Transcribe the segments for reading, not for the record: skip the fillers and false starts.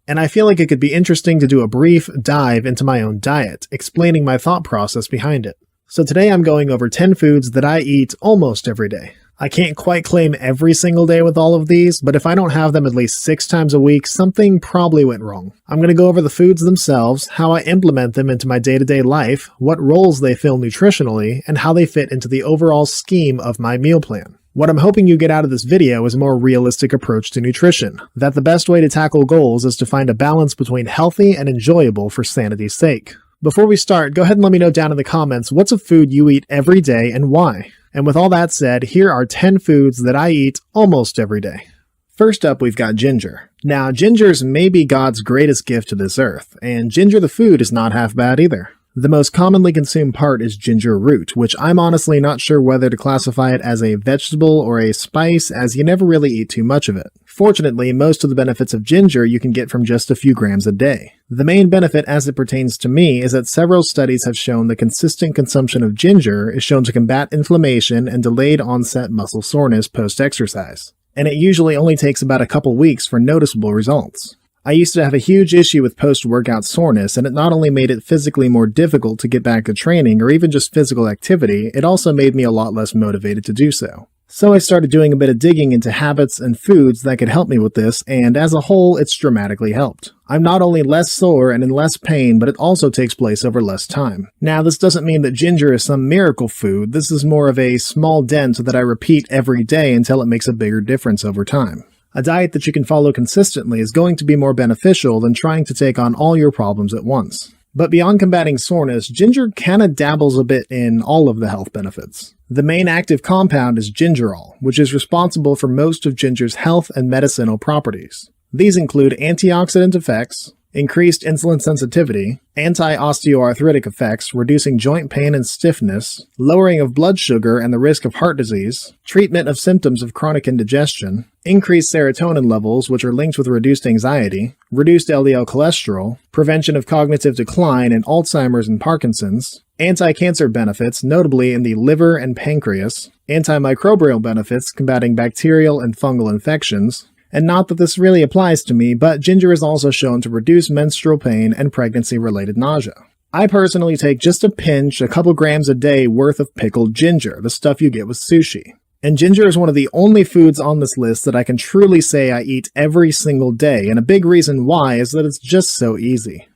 and I feel like it could be interesting to do a brief dive into my own diet, explaining my thought process behind it. So today I'm going over 10 foods that I eat almost every day. I can't quite claim every single day with all of these, but if I don't have them at least 6 times a week, something probably went wrong. I'm going to go over the foods themselves, how I implement them into my day-to-day life, what roles they fill nutritionally, and how they fit into the overall scheme of my meal plan. What I'm hoping you get out of this video is a more realistic approach to nutrition, that the best way to tackle goals is to find a balance between healthy and enjoyable for sanity's sake. Before we start, go ahead and let me know down in the comments what's a food you eat every day and why. And with all that said, here are 10 foods that I eat almost every day. First up, we've got ginger. Now, ginger's maybe God's greatest gift to this earth, and ginger the food is not half bad either. The most commonly consumed part is ginger root, which I'm honestly not sure whether to classify it as a vegetable or a spice, as you never really eat too much of it. Fortunately, most of the benefits of ginger you can get from just a few grams a day. The main benefit as it pertains to me is that several studies have shown the consistent consumption of ginger is shown to combat inflammation and delayed onset muscle soreness post-exercise. And it usually only takes about a couple weeks for noticeable results. I used to have a huge issue with post-workout soreness, and it not only made it physically more difficult to get back to training or even just physical activity, it also made me a lot less motivated to do so. So I started doing a bit of digging into habits and foods that could help me with this, and as a whole, it's dramatically helped. I'm not only less sore and in less pain, but it also takes place over less time. Now, this doesn't mean that ginger is some miracle food. This is more of a small dent that I repeat every day until it makes a bigger difference over time. A diet that you can follow consistently is going to be more beneficial than trying to take on all your problems at once. But beyond combating soreness, ginger kinda dabbles a bit in all of the health benefits. The main active compound is gingerol, which is responsible for most of ginger's health and medicinal properties. These include antioxidant effects, increased insulin sensitivity, anti-osteoarthritic effects, reducing joint pain and stiffness, lowering of blood sugar and the risk of heart disease, treatment of symptoms of chronic indigestion, increased serotonin levels, which are linked with reduced anxiety, reduced LDL cholesterol, prevention of cognitive decline in Alzheimer's and Parkinson's, anti-cancer benefits, notably in the liver and pancreas, antimicrobial benefits combating bacterial and fungal infections. And not that this really applies to me, but ginger is also shown to reduce menstrual pain and pregnancy-related nausea. I personally take just a pinch, a couple grams a day worth of pickled ginger, the stuff you get with sushi. And ginger is one of the only foods on this list that I can truly say I eat every single day, and a big reason why is that it's just so easy.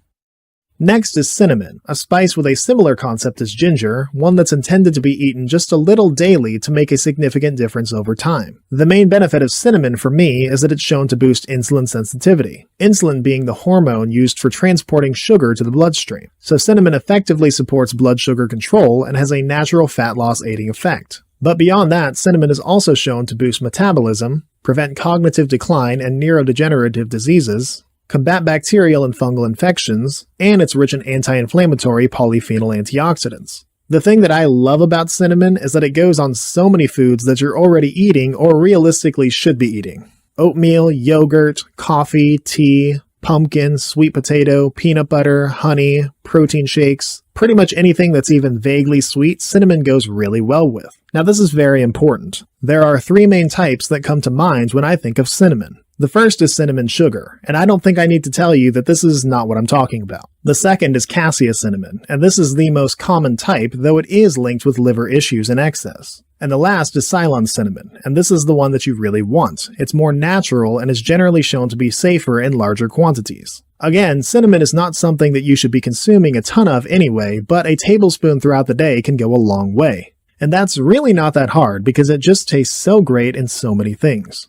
Next is cinnamon, a spice with a similar concept as ginger, one that's intended to be eaten just a little daily to make a significant difference over time. The main benefit of cinnamon for me is that it's shown to boost insulin sensitivity, insulin being the hormone used for transporting sugar to the bloodstream. So cinnamon effectively supports blood sugar control and has a natural fat loss aiding effect. But beyond that, cinnamon is also shown to boost metabolism, prevent cognitive decline and neurodegenerative diseases, combat bacterial and fungal infections, and it's rich in anti-inflammatory polyphenol antioxidants. The thing that I love about cinnamon is that it goes on so many foods that you're already eating or realistically should be eating. Oatmeal, yogurt, coffee, tea, pumpkin, sweet potato, peanut butter, honey, protein shakes, pretty much anything that's even vaguely sweet, cinnamon goes really well with. Now this is very important. There are 3 main types that come to mind when I think of cinnamon. The first is cinnamon sugar, and I don't think I need to tell you that this is not what I'm talking about. The second is cassia cinnamon, and this is the most common type, though it is linked with liver issues in excess. And the last is Ceylon cinnamon, and this is the one that you really want. It's more natural and is generally shown to be safer in larger quantities. Again, cinnamon is not something that you should be consuming a ton of anyway, but a tablespoon throughout the day can go a long way. And that's really not that hard because it just tastes so great in so many things.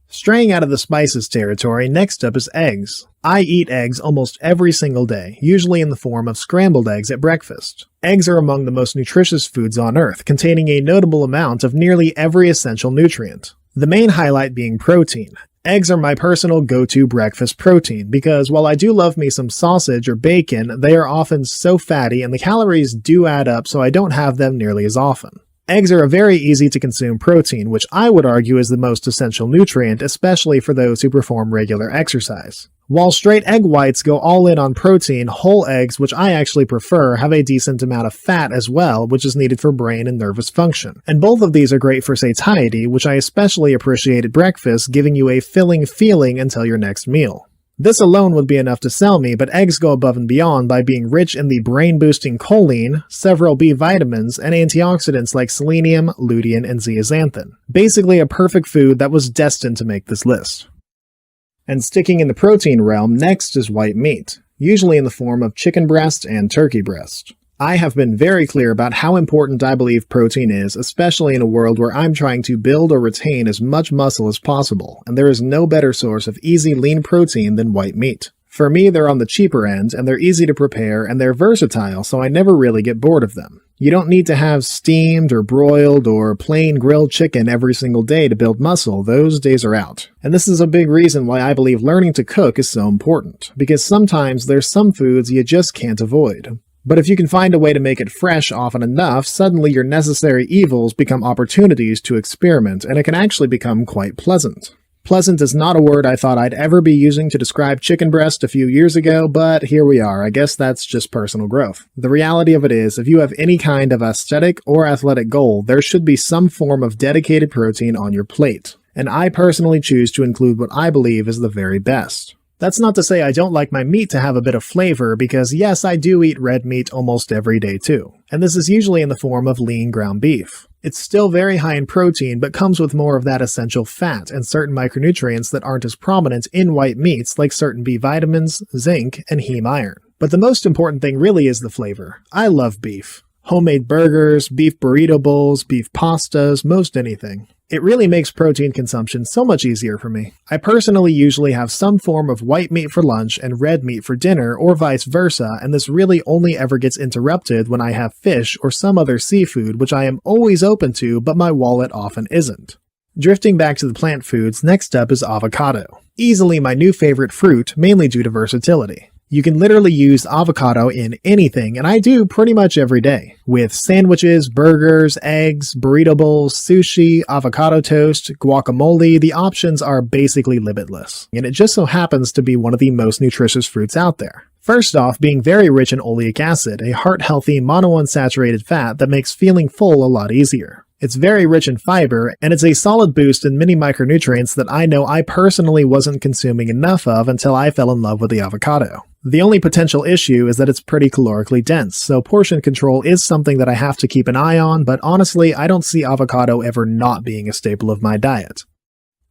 Straying out of the spices territory, next up is eggs. I eat eggs almost every single day, usually in the form of scrambled eggs at breakfast. Eggs are among the most nutritious foods on Earth, containing a notable amount of nearly every essential nutrient. The main highlight being protein. Eggs are my personal go-to breakfast protein because while I do love me some sausage or bacon, they are often so fatty and the calories do add up, so I don't have them nearly as often. Eggs are a very easy to consume protein, which I would argue is the most essential nutrient, especially for those who perform regular exercise. While straight egg whites go all in on protein, whole eggs, which I actually prefer, have a decent amount of fat as well, which is needed for brain and nervous function. And both of these are great for satiety, which I especially appreciate at breakfast, giving you a filling feeling until your next meal. This alone would be enough to sell me, but eggs go above and beyond by being rich in the brain-boosting choline, several B vitamins, and antioxidants like selenium, lutein, and zeaxanthin. Basically a perfect food that was destined to make this list. And sticking in the protein realm, next is white meat, usually in the form of chicken breast and turkey breast. I have been very clear about how important I believe protein is, especially in a world where I'm trying to build or retain as much muscle as possible, and there is no better source of easy lean protein than white meat. For me, they're on the cheaper end, and they're easy to prepare, and they're versatile, so I never really get bored of them. You don't need to have steamed or broiled or plain grilled chicken every single day to build muscle. Those days are out. And this is a big reason why I believe learning to cook is so important, because sometimes there's some foods you just can't avoid. But if you can find a way to make it fresh often enough, suddenly your necessary evils become opportunities to experiment, and it can actually become quite pleasant. Pleasant is not a word I thought I'd ever be using to describe chicken breast a few years ago, but here we are. I guess that's just personal growth. The reality of it is, if you have any kind of aesthetic or athletic goal, there should be some form of dedicated protein on your plate. And I personally choose to include what I believe is the very best. That's not to say I don't like my meat to have a bit of flavor, because yes, I do eat red meat almost every day too. And this is usually in the form of lean ground beef. It's still very high in protein, but comes with more of that essential fat and certain micronutrients that aren't as prominent in white meats, like certain B vitamins, zinc, and heme iron. But the most important thing really is the flavor. I love beef. Homemade burgers, beef burrito bowls, beef pastas, most anything. It really makes protein consumption so much easier for me. I personally usually have some form of white meat for lunch and red meat for dinner, or vice versa, and this really only ever gets interrupted when I have fish or some other seafood, which I am always open to, but my wallet often isn't. Drifting back to the plant foods, next up is avocado. Easily my new favorite fruit, mainly due to versatility. You can literally use avocado in anything, and I do pretty much every day. With sandwiches, burgers, eggs, burrito bowls, sushi, avocado toast, guacamole, the options are basically limitless. And it just so happens to be one of the most nutritious fruits out there. First off, being very rich in oleic acid, a heart-healthy monounsaturated fat that makes feeling full a lot easier. It's very rich in fiber, and it's a solid boost in many micronutrients that I know I personally wasn't consuming enough of until I fell in love with the avocado. The only potential issue is that it's pretty calorically dense, so portion control is something that I have to keep an eye on, but honestly, I don't see avocado ever not being a staple of my diet.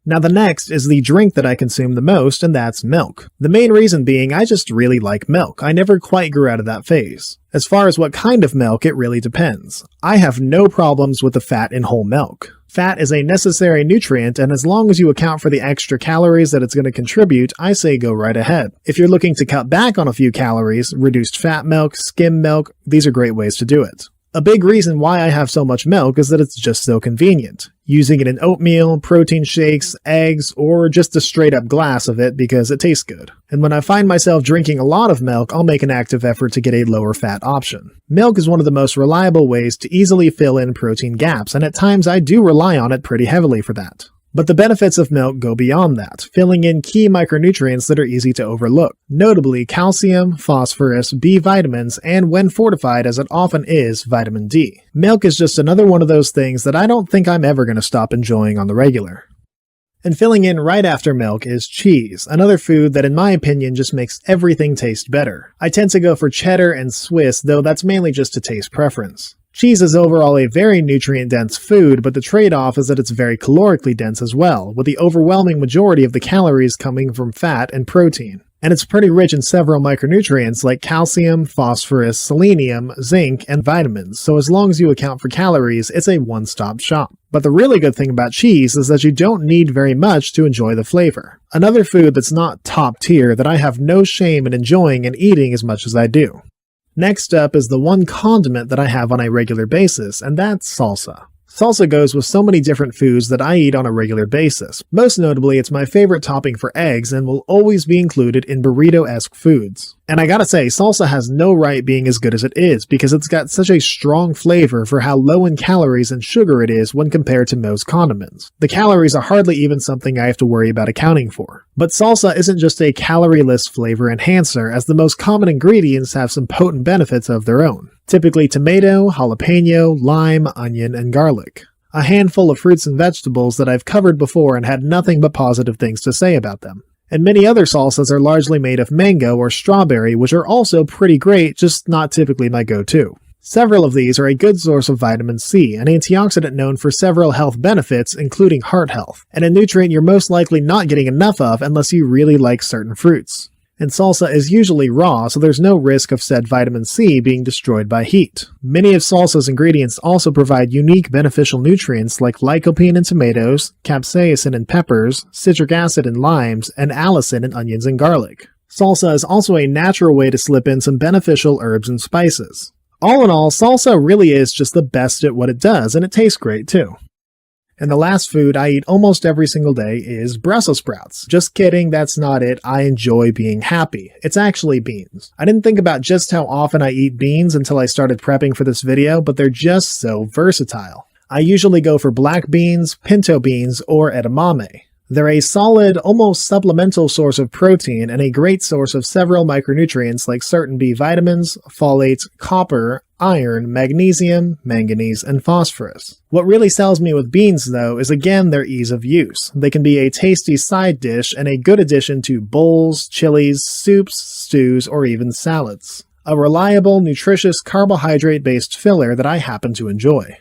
Now the next is the drink that I consume the most, and that's milk. The main reason being I just really like milk. I never quite grew out of that phase. As far as what kind of milk, it really depends. I have no problems with the fat in whole milk. Fat is a necessary nutrient, and as long as you account for the extra calories that it's going to contribute, I say go right ahead. If you're looking to cut back on a few calories, reduced fat milk, skim milk, these are great ways to do it. A big reason why I have so much milk is that it's just so convenient. Using it in oatmeal, protein shakes, eggs, or just a straight up glass of it because it tastes good. And when I find myself drinking a lot of milk, I'll make an active effort to get a lower fat option. Milk is one of the most reliable ways to easily fill in protein gaps, and at times I do rely on it pretty heavily for that. But the benefits of milk go beyond that, filling in key micronutrients that are easy to overlook, notably calcium, phosphorus, B vitamins, and when fortified as it often is, vitamin D. Milk is just another one of those things that I don't think I'm ever going to stop enjoying on the regular. And filling in right after milk is cheese, another food that in my opinion just makes everything taste better. I tend to go for cheddar and Swiss, though that's mainly just a taste preference. Cheese is overall a very nutrient-dense food, but the trade-off is that it's very calorically dense as well, with the overwhelming majority of the calories coming from fat and protein. And it's pretty rich in several micronutrients like calcium, phosphorus, selenium, zinc, and vitamins, so as long as you account for calories, it's a one-stop shop. But the really good thing about cheese is that you don't need very much to enjoy the flavor. Another food that's not top tier that I have no shame in enjoying and eating as much as I do. Next up is the one condiment that I have on a regular basis, and that's salsa. Salsa goes with so many different foods that I eat on a regular basis. Most notably, it's my favorite topping for eggs and will always be included in burrito-esque foods. And I gotta say, salsa has no right being as good as it is because it's got such a strong flavor for how low in calories and sugar it is when compared to most condiments. The calories are hardly even something I have to worry about accounting for. But salsa isn't just a calorie-less flavor enhancer, as the most common ingredients have some potent benefits of their own. Typically tomato, jalapeno, lime, onion, and garlic. A handful of fruits and vegetables that I've covered before and had nothing but positive things to say about them. And many other salsas are largely made of mango or strawberry, which are also pretty great, just not typically my go-to. Several of these are a good source of vitamin C, an antioxidant known for several health benefits, including heart health, and a nutrient you're most likely not getting enough of unless you really like certain fruits. And salsa is usually raw, so there's no risk of said vitamin C being destroyed by heat. Many of salsa's ingredients also provide unique beneficial nutrients like lycopene in tomatoes, capsaicin in peppers, citric acid in limes, and allicin in onions and garlic. Salsa is also a natural way to slip in some beneficial herbs and spices. All in all, salsa really is just the best at what it does, and it tastes great too. And the last food I eat almost every single day is Brussels sprouts. Just kidding, that's not it. I enjoy being happy. It's actually beans. I didn't think about just how often I eat beans until I started prepping for this video, but they're just so versatile. I usually go for black beans, pinto beans, or edamame. They're a solid, almost supplemental source of protein and a great source of several micronutrients like certain B vitamins, folate, copper, iron, magnesium, manganese, and phosphorus. What really sells me with beans, though, is again their ease of use. They can be a tasty side dish and a good addition to bowls, chilies, soups, stews, or even salads. A reliable, nutritious, carbohydrate-based filler that I happen to enjoy.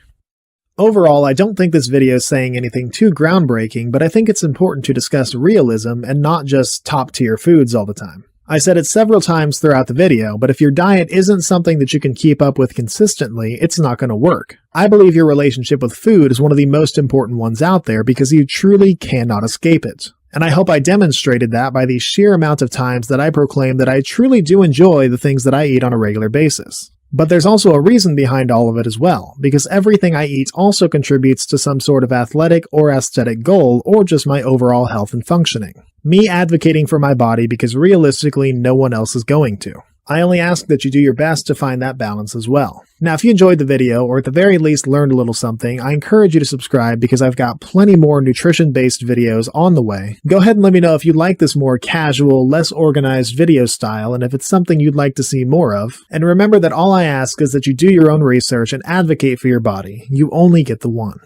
Overall, I don't think this video is saying anything too groundbreaking, but I think it's important to discuss realism and not just top-tier foods all the time. I said it several times throughout the video, but if your diet isn't something that you can keep up with consistently, it's not going to work. I believe your relationship with food is one of the most important ones out there because you truly cannot escape it. And I hope I demonstrated that by the sheer amount of times that I proclaim that I truly do enjoy the things that I eat on a regular basis. But there's also a reason behind all of it as well, because everything I eat also contributes to some sort of athletic or aesthetic goal or just my overall health and functioning. Me advocating for my body because realistically no one else is going to. I only ask that you do your best to find that balance as well. Now, if you enjoyed the video, or at the very least learned a little something, I encourage you to subscribe because I've got plenty more nutrition-based videos on the way. Go ahead and let me know if you like this more casual, less organized video style, and if it's something you'd like to see more of. And remember that all I ask is that you do your own research and advocate for your body. You only get the one.